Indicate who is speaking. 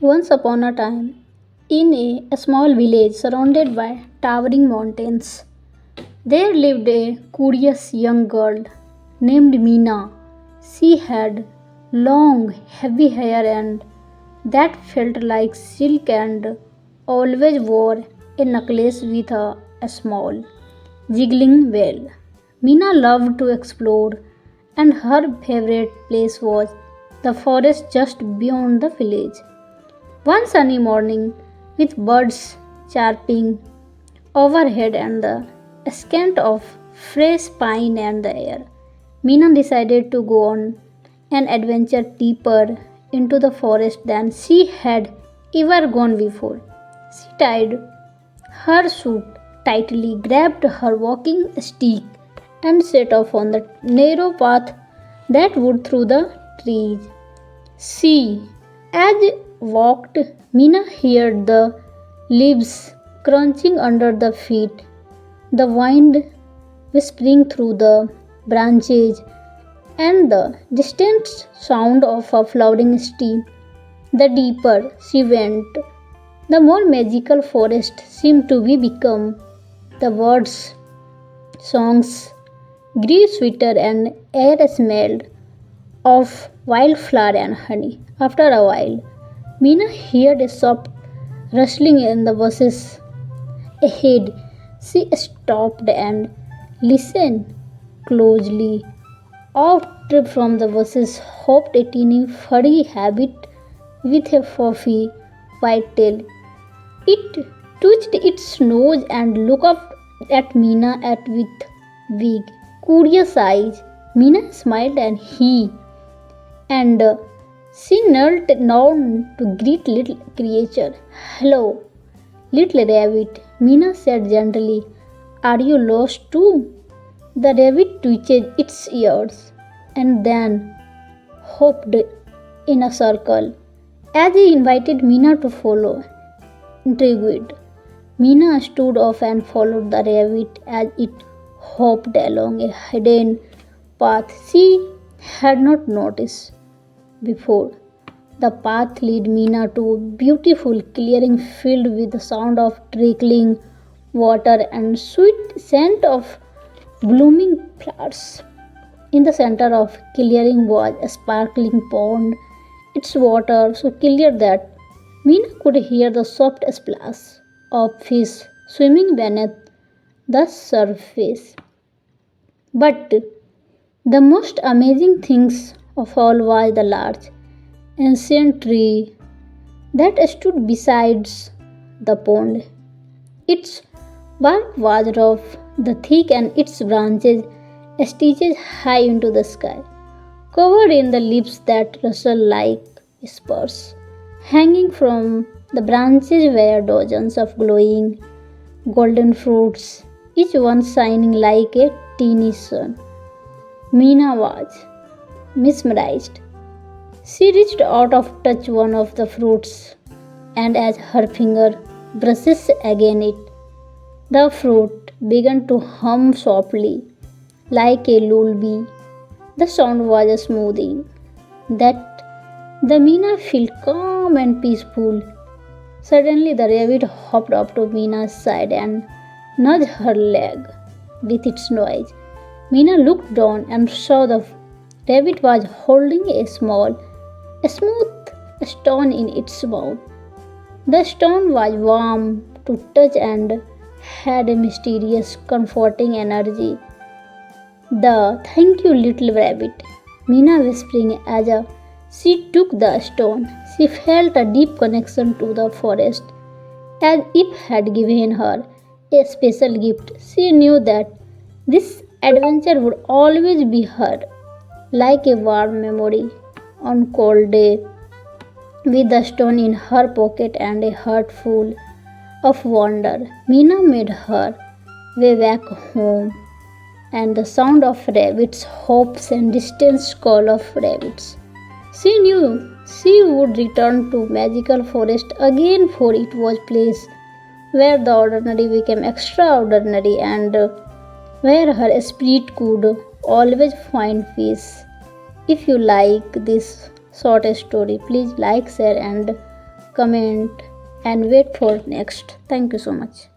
Speaker 1: Once upon a time, in a small village surrounded by towering mountains, there lived a curious young girl named Meena. She had long, heavy hair and that felt like silk and always wore a necklace with a small, jiggling bell. Meena loved to explore, and her favorite place was the forest just beyond the village. One sunny morning, with birds chirping overhead and the scent of fresh pine and the air, Meena decided to go on an adventure deeper into the forest than she had ever gone before. She tied her suit tightly, grabbed her walking stick, and set off on the narrow path that would through the trees. See, as walked, Mina heard the leaves crunching under the feet, the wind whispering through the branches, and the distant sound of a flowering stream. The deeper she went, the more magical forest seemed to be become. The birds' songs grew sweeter and air smelled of wildflower and honey. After a while, Mina heard a soft rustling in the bushes ahead. She stopped and listened closely. Out from the bushes hopped a teeny furry rabbit with a fluffy white tail. It twitched its nose and looked up at Mina with big, curious eyes. Mina smiled and she knelt down to greet little creature. Hello, little rabbit, Mina said gently. Are you lost too? The rabbit twitched its ears and then hopped in a circle as he invited Mina to follow. Intrigued, Mina stood off and followed the rabbit as it hopped along a hidden path she had not noticed before. The path led Mina to a beautiful clearing filled with the sound of trickling water and sweet scent of blooming flowers. In the center of clearing was a sparkling pond, its water so clear that Mina could hear the soft splash of fish swimming beneath the surface. But the most amazing things of all was the large, ancient tree that stood beside the pond. Its bark was rough, the thick, and its branches stretched high into the sky, covered in the leaves that rustled like whispers. Hanging from the branches were dozens of glowing golden fruits, each one shining like a teeny sun. Meena was mesmerized. She reached out of touch one of the fruits, and as her finger brushes against it, the fruit began to hum softly like a lullaby. The sound was smoothing, that the Meena felt calm and peaceful. Suddenly the rabbit hopped up to Meena's side and nudged her leg with its noise. Meena looked down and saw the rabbit was holding a smooth stone in its mouth. The stone was warm to touch and had a mysterious, comforting energy. The thank you, little rabbit, Meena whispering as she took the stone. She felt a deep connection to the forest, as if it had given her a special gift. She knew that this adventure would always be her, like a warm memory on cold day, with the stone in her pocket and a heart full of wonder. Meena made her way back home, and the sound of rabbits' hops and distant call of rabbits. She knew she would return to magical forest again, for it was place where the ordinary became extraordinary and where her spirit could always find peace. If you like this short story, please like, share, and comment, and wait for next. Thank you so much.